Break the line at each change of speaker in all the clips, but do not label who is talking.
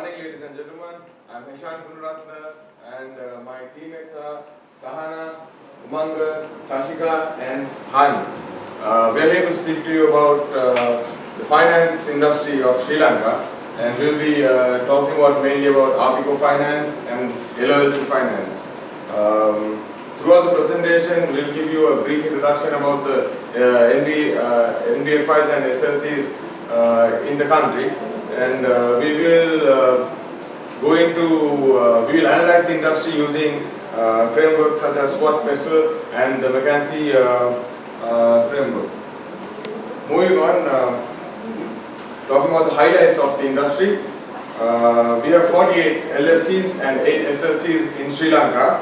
Morning, ladies and gentlemen. I'm Heshan and my teammates are Sahana, Umanga, Sashika and Haani. We are here to speak to you about the finance industry of Sri Lanka, and we'll be talking mainly about Arpico finance and LOLC finance. Throughout the presentation, we'll give you a brief introduction about the NBFIs and SLCs in the country. And we will analyze the industry using frameworks such as SWOT, PESTLE and the McKinsey framework. Moving on, talking about the highlights of the industry, we have 48 LFCs and 8 SLCs in Sri Lanka,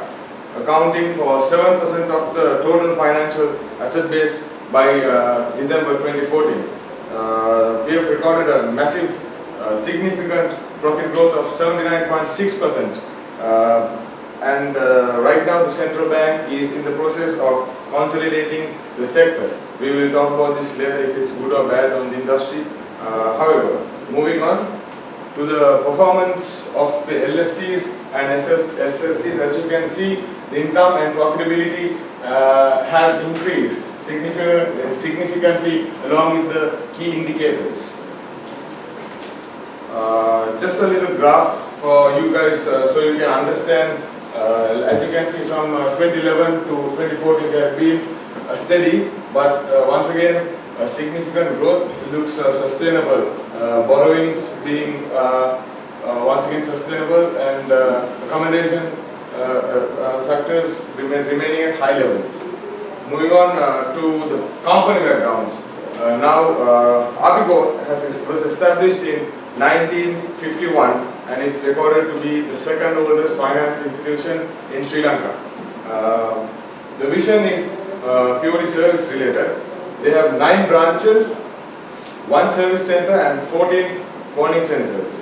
accounting for 7% of the total financial asset base by December 2014. We have recorded a massive significant profit growth of 79.6%, and right now the central bank is in the process of consolidating the sector. We will talk about this later if it's good or bad on the industry. However, moving on to the performance of the LFCs and SLCs, as you can see, the income and profitability has increased significantly along with the key indicators. Just a little graph for you guys so you can understand. As you can see, from 2011 to 2014 there have been steady, but once again a significant growth. It looks sustainable. Borrowings being once again sustainable, and accommodation factors remaining at high levels. Moving on to the company backgrounds. Arpico was established in 1951, and it's recorded to be the second oldest finance institution in Sri Lanka. The vision is purely service related. They have 9 branches, 1 service center and 14 pawning centers.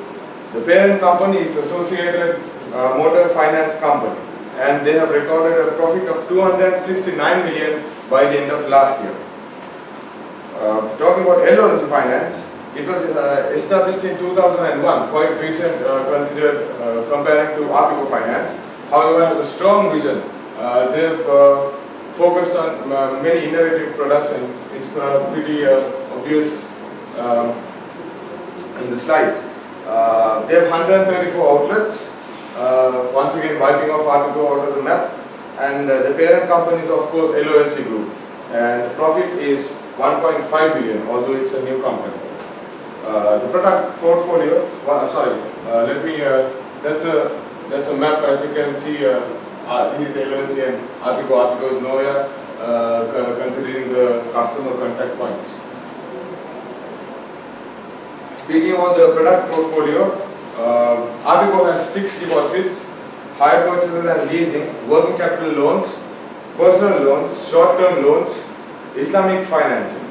The parent company is Associated Motor Finance Company, and they have recorded a profit of 269 million by the end of last year. Talking about LOLC finance, it was established in 2001, quite recent considered comparing to Arpico finance. However, has a strong vision. They've focused on many innovative products, and it's pretty obvious in the slides. They have 134 outlets, once again wiping off Arpico out of the map, and the parent company is of course LOLC Group, and the profit is 1.5 billion, although it's a new company. The product portfolio, that's a map. As you can see, this is LOLC and Arpico. Arpico is nowhere, considering the customer contact points. Speaking about the product portfolio, Arpico has fixed deposits, hire purchases and leasing, working capital loans, personal loans, short-term loans, Islamic financing.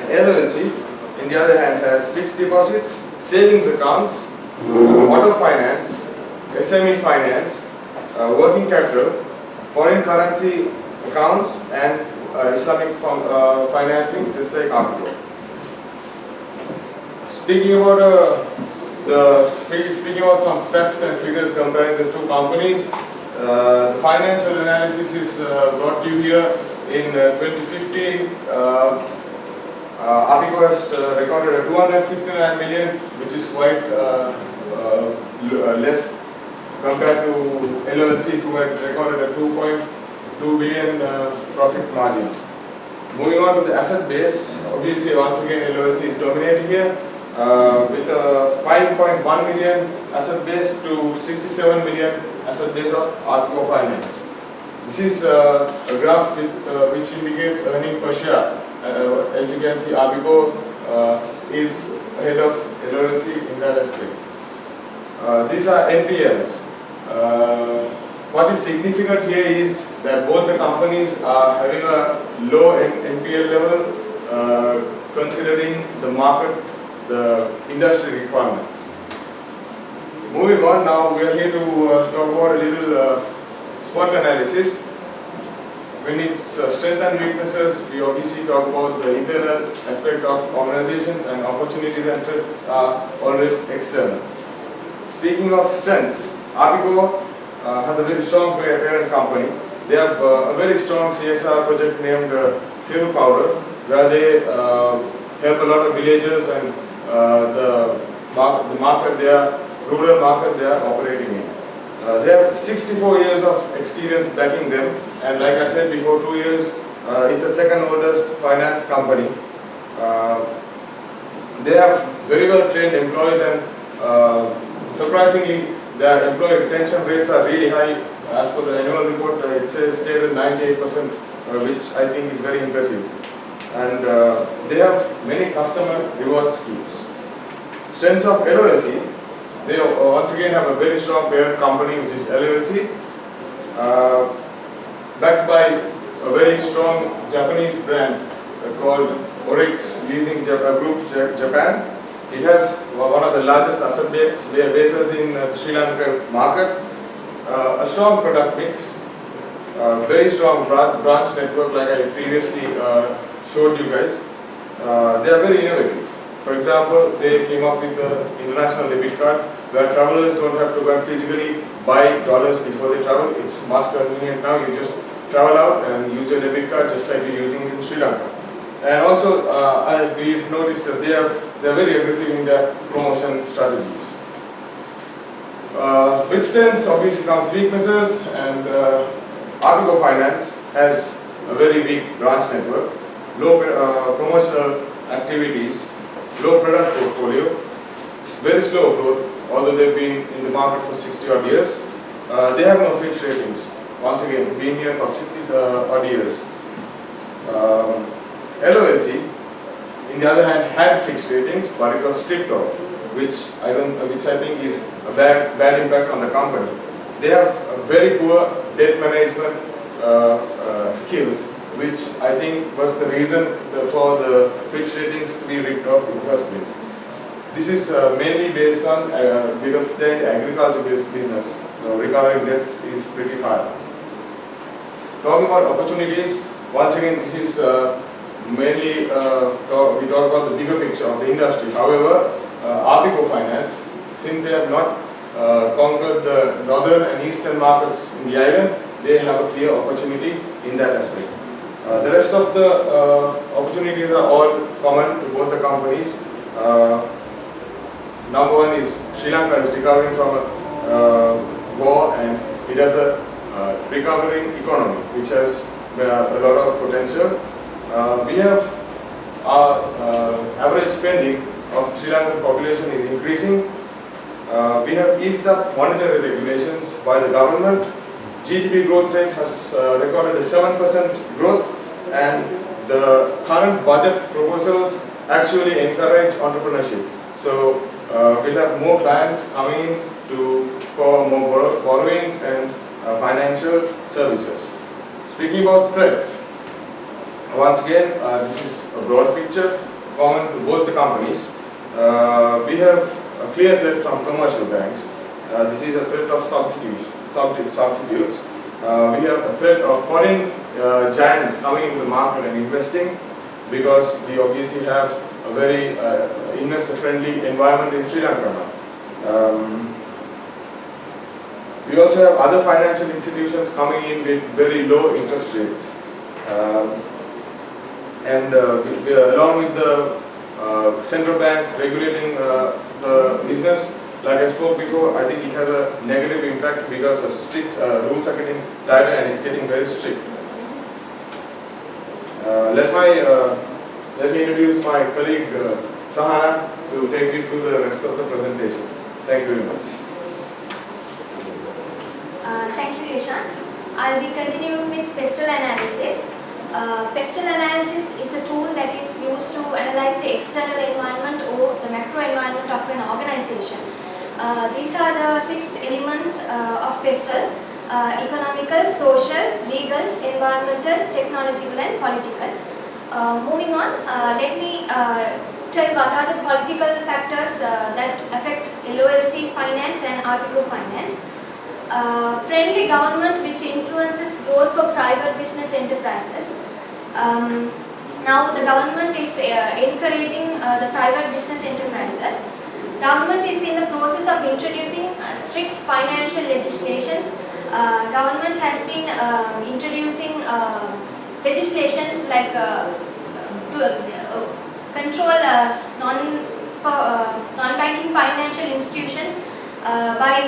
LOLC, in the other hand, has fixed deposits, savings accounts, auto finance, SME finance, working capital, foreign currency accounts, and Islamic financing, just like Arpico. Speaking about some facts and figures comparing the two companies, the financial analysis is brought to you here in 2015. Arpico has recorded a 269 million, which is quite less compared to LOLC, who had recorded a 2.2 billion profit margin. Moving on to the asset base, obviously once again LOLC is dominating here with a 5.1 million asset base to 67 million asset base of Arpico Finance. This is a graph which indicates earning per share. As you can see, Arpico is ahead of LOLC in that aspect. These are NPLs. What is significant here is that both the companies are having a low NPL level, considering the market, the industry requirements. Moving on, now we are here to talk about a little SWOT analysis. when it's strengths and weaknesses, we obviously talk about the internal aspect of organizations, and opportunities and threats are always external. Speaking of strengths, Arpico has a very strong parent company. They have a very strong CSR project named Zero Powder, where they help a lot of villagers and the market there, rural market they are operating in. They have 64 years of experience backing them, and like I said before, 2 years, it's the second oldest finance company. They have very well trained employees, and surprisingly, their employee retention rates are really high. As per the annual report, it says stated 98%, which I think is very impressive. And they have many customer reward schemes. Strengths of LOLC, they once again have a very strong parent company, which is LOLC, backed by a very strong Japanese brand called Orix Leasing Group Japan. It has one of the largest asset bases in the Sri Lankan market, a strong product mix, very strong branch network like I previously showed you guys. They are very innovative. For example, they came up with the international debit card, where travelers don't have to go and physically buy dollars before they travel. It's much convenient now. You just travel out and use your debit card just like you're using it in Sri Lanka. And also, we've noticed that they're very aggressive in their promotion strategies. With strengths obviously comes weaknesses, and Arpico Finance has a very weak branch network, low promotional activities, low product portfolio, very slow growth, although they've been in the market for 60 odd years. They have no Fitch ratings, once again, being here for 60 odd years. LOLC, in the other hand, had fixed ratings, but it was stripped off, which I think is a bad impact on the company. They have a very poor debt management skills, which I think was the reason for the Fitch ratings to be ripped off in the first place. This is mainly based on because they're in the agriculture business, so recovering debts is pretty hard. Talking about opportunities, once again, this is mainly we talk about the bigger picture of the industry. However, Arpico Finance, since they have not conquered the northern and eastern markets in the island, they have a clear opportunity in that aspect. The rest of the opportunities are all common to both the companies. Number one is Sri Lanka is recovering from a war, and it has a recovering economy which has a lot of potential. We have our average spending of the Sri Lankan population is increasing. We have eased up monetary regulations by the government. GDP growth rate has recorded a 7% growth, and the current budget proposals actually encourage entrepreneurship. So we'll have more banks coming in for more borrowings and financial services. Speaking about threats, once again, this is a broad picture common to both the companies. We have a clear threat from commercial banks. This is a threat of substitutes. We have a threat of foreign giants coming into the market and investing, because we obviously have a very investor-friendly environment in Sri Lanka now. We also have other financial institutions coming in with very low interest rates. Along with the central bank regulating the business, like I spoke before, I think it has a negative impact because the strict rules are getting tighter and it's getting very strict. Let me introduce my colleague Sahana to take you through the rest of the presentation. Thank you very much.
Thank you, Heshan. I'll be continuing with pestle analysis. Pestle analysis is a tool that is used to analyze the external environment or the macro environment of an organization. These are the 6 elements of pestle: economical, social, legal, environmental, technological and political. Moving on, let me tell what are the political factors that affect LOLC Finance and Arpico Finance. friendly government which influences growth for private business enterprises. Now the government is encouraging the private business enterprises. Government is in the process of introducing strict financial legislations. Government has been introducing legislations like to control non-banking financial institutions by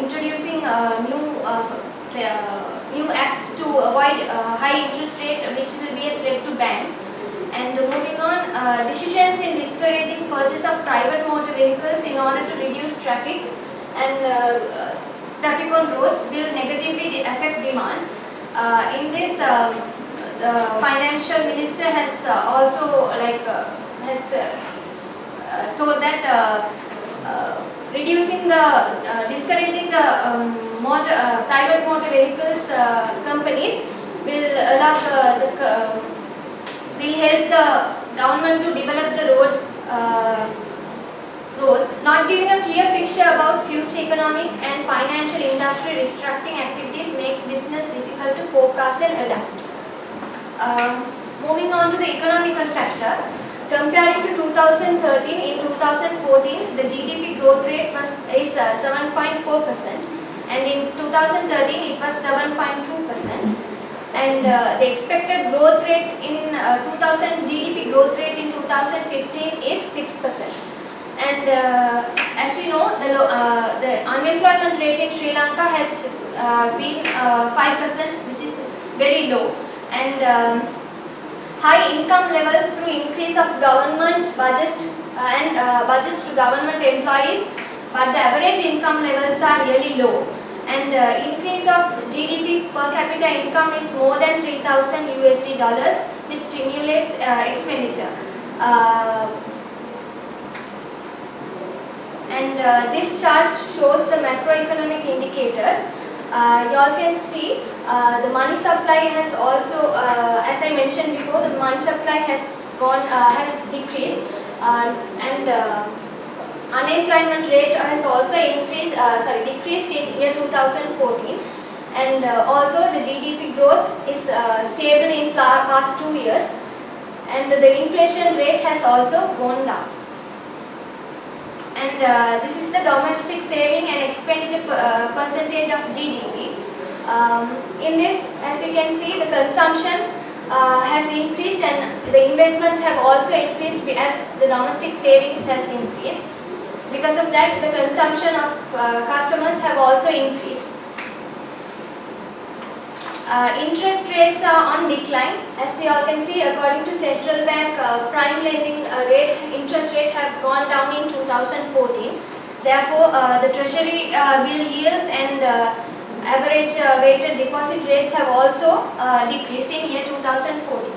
introducing new acts to avoid high interest rate which will be a threat to banks. And moving on, decisions in discouraging purchase of private motor vehicles in order to reduce traffic and traffic on roads will negatively affect demand. In this, the financial minister has also told that reducing the discouraging the private motor vehicles companies will allow will help the government to develop the roads, not giving a clear picture about future economic and financial industry restructuring activities makes business difficult to forecast and adapt. Moving on to the economical factor, comparing to 2013, in 2014 the GDP growth rate is 7.4% and in 2013 it was 7.2%. And the expected growth rate in GDP growth rate in 2015 is 6%. And as we know, the unemployment rate in Sri Lanka has been 5%, which is very low. And high income levels through increase of government budget and budgets to government employees, but the average income levels are really low. And increase of GDP per capita income is more than $3,000, which stimulates expenditure. This chart shows the macroeconomic indicators. You all can see the money supply has also, as I mentioned before, the money supply has decreased, and unemployment rate has also decreased in year 2014, and also the GDP growth is stable in past 2 years, and the inflation rate has also gone down. And this is the domestic saving and expenditure percentage of GDP. In this, as you can see, the consumption has increased and the investments have also increased as the domestic savings has increased. Because of that, the consumption of customers have also increased. Interest rates are on decline. As you all can see, according to central bank, prime lending interest rate have gone down in 2014. Therefore, the treasury bill yields and average weighted deposit rates have also decreased in year 2014.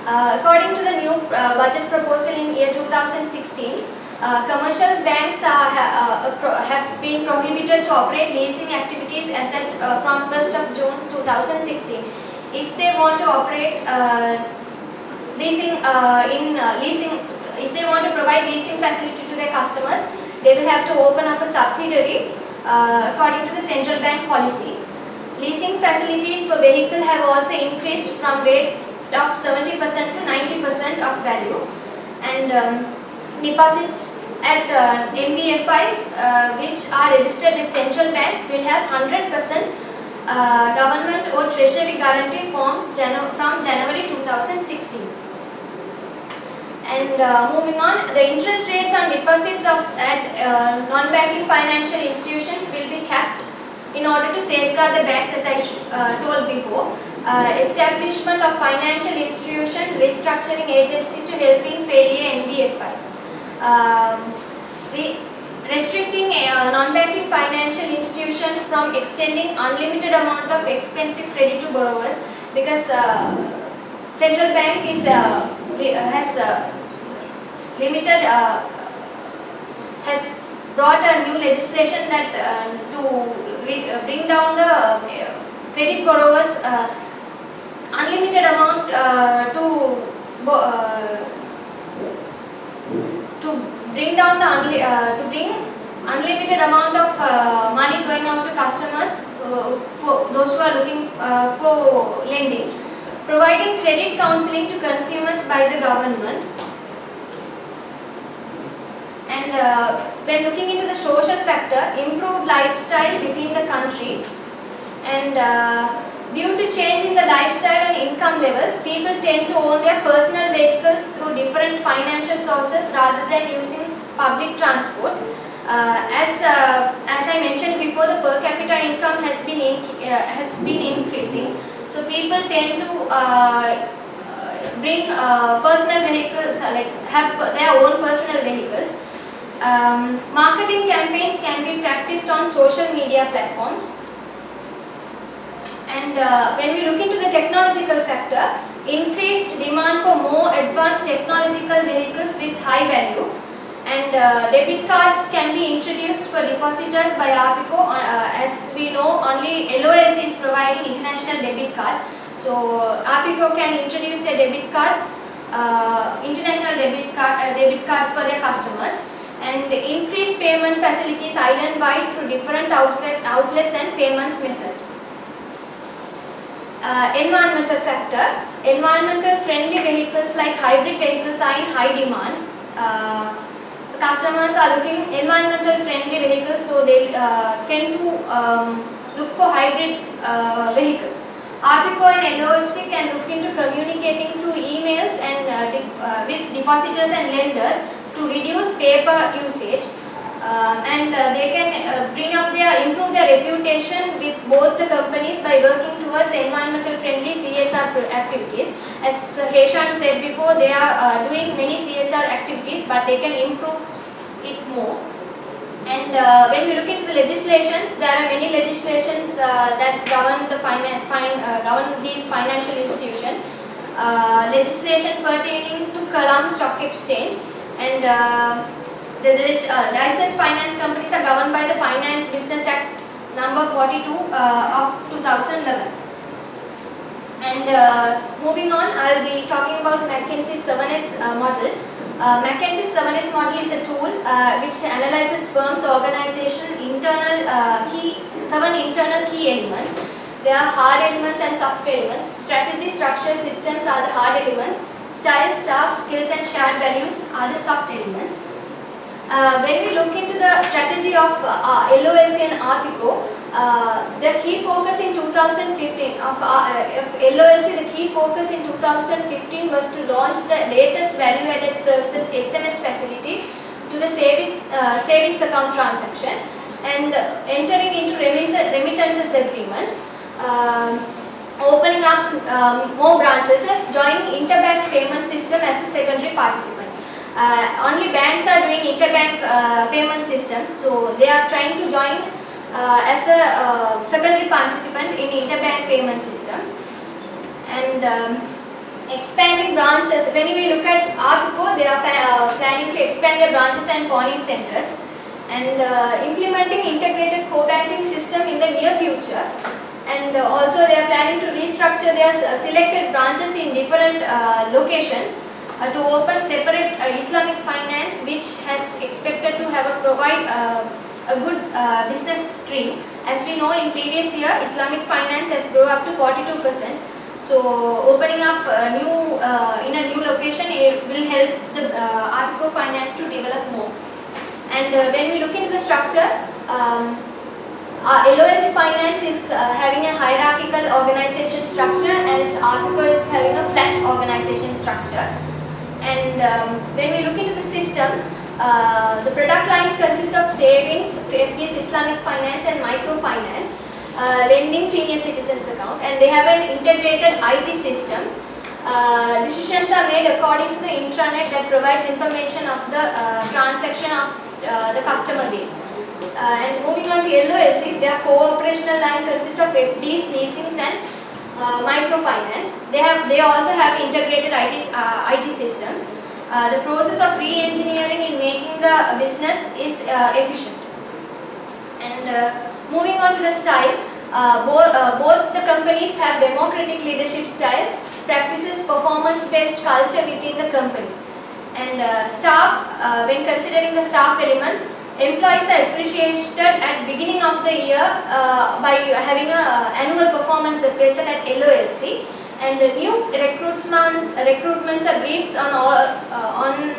According to the new budget proposal in year 2016, commercial banks have been prohibited to operate leasing activities as from 1st of June 2016. If they want to operate if they want to provide leasing facility to their customers, they will have to open up a subsidiary according to the central bank policy. Leasing facilities for vehicle have also increased from rate of 70% to 90% of value, and deposits at NBFIs which are registered with central bank will have 100% government or treasury guarantee from January 2016. And moving on, the interest rates on deposits at non-banking financial institutions will be capped in order to safeguard the banks, as I told before. Establishment of financial institution restructuring agency to helping failure NBFIs. Restricting a non-banking financial institution from extending unlimited amount of expensive credit to borrowers, because central bank is has brought a new legislation that to bring down the credit borrowers unlimited amount to bring down the unlimited amount of money going out to customers for those who are looking for lending, providing credit counseling to consumers by the government, and when looking into the social factor, improved lifestyle within the country, and due to change in the lifestyle and income levels, people tend to own their personal vehicles through different financial sources rather than using public transport. As I mentioned before, the per capita income has been increasing, so people tend to bring personal vehicles, like have their own personal vehicles. Marketing campaigns can be practiced on social media platforms. And when we look into the technological factor, increased demand for more advanced technological vehicles with high value, and debit cards can be introduced for depositors by Arpico. As we know, only LOLC is providing international debit cards. So Arpico can introduce their debit cards, international debit cards for their customers, and increase payment facilities island-wide through different outlets and payments methods. Environmental factor, environmental friendly vehicles like hybrid vehicles are in high demand. Customers are looking environmental friendly vehicles, so they tend to look for hybrid vehicles. Arpico and LOLC can look into communicating through emails and with depositors and lenders to reduce paper usage, and they can improve their reputation with both the companies by working towards environmental friendly CSR activities. As Heshan said before, they are doing many CSR activities, but they can improve it more. And when we look into the legislations, there are many legislations that govern these financial institutions. Legislation pertaining to Colombo Stock Exchange, and the licensed finance companies are governed by the Finance Business Act number 42 of 2011. And moving on, I will be talking about McKinsey's 7S model. McKinsey's 7S model is a tool which analyzes firms' organization seven internal key elements. There are hard elements and soft elements. Strategy, structure, systems are the hard elements. Style, staff, skills and shared values are the soft elements. When we look into the strategy of LOLC and Arpico, the key focus in 2015 of LOLC, the key focus in 2015 was to launch the latest value-added services SMS facility to the savings account transaction, and entering into remittances agreement, opening up more branches, joining interbank payment system as a secondary participant. Only banks are doing interbank payment systems, so they are trying to join as a secondary participant in interbank payment systems. And expanding branches. When we look at Arpico, they are planning to expand their branches and pawning centers, and implementing integrated co-banking system in the near future. And also they are planning to restructure their selected branches in different locations to open separate Islamic finance, which has expected to provide a good business stream. As we know, in previous year, Islamic finance has grown up to 42%. So opening up in a new location, it will help the Arpico finance to develop more. And when we look into the structure, LOLC finance is having a hierarchical organization structure, as Arpico is having a flat organization structure. And when we look into the system, the product lines consist of savings, FDs, Islamic finance and microfinance, lending, senior citizens account, and they have an integrated IT systems. Decisions are made according to the intranet that provides information of the transaction of the customer base. And moving on to LOLC, their co-operational line consists of FDs, leasings and microfinance. They also have integrated IT systems. The process of re-engineering in making the business is efficient. And moving on to the style, both the companies have democratic leadership style, practices performance-based culture within the company. And staff, when considering the staff element, employees are appreciated at beginning of the year by having a annual performance appraisal at LOLC, and the new recruitments are briefed on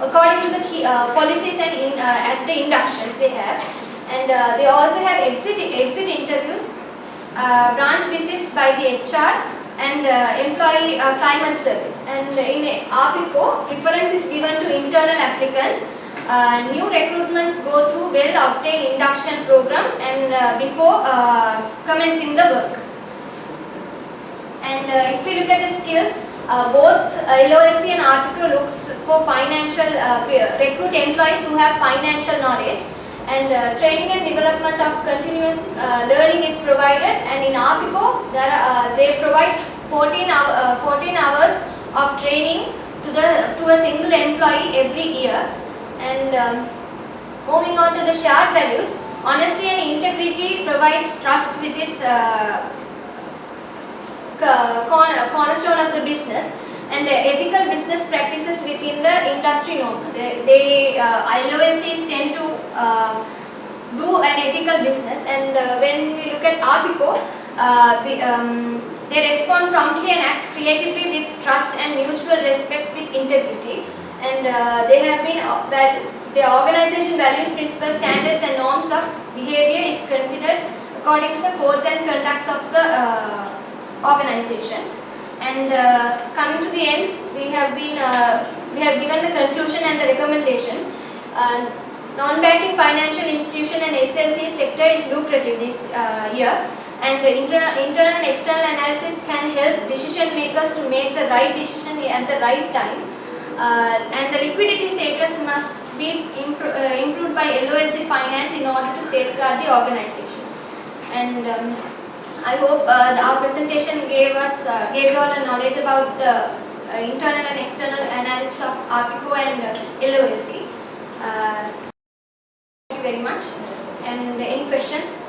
according to the key, policies and at the inductions they have, and they also have exit interviews, branch visits by the HR, and employee climate service. And in Arpico, preference is given to internal applicants. New recruitments go through well-obtained induction program and before commencing the work. And if we look at the skills, both LOLC and Arpico looks for financial recruit employees who have financial knowledge, and training and development of continuous learning is provided. And in Arpico, they provide 14 hours of training to a single employee every year. And moving on to the shared values, honesty and integrity provides trust with its cornerstone of the business, and the ethical business practices within the industry norm. LOLCs tend to do an ethical business, and when we look at Arpico, they respond promptly and act creatively with trust and mutual respect with integrity. And they have been the organization values, principles, standards and norms of behavior is considered according to the codes and conducts of the organization. And coming to the end, we have given the conclusion and the recommendations. Non-banking financial institution and SLC sector is lucrative this year, and the internal and external analysis can help decision makers to make the right decision at the right time. And the liquidity status must be improved by LOLC finance in order to safeguard the organization. And I hope our presentation gave you all a knowledge about the internal and external analysis of Arpico and LOLC. Thank you very much. And any questions?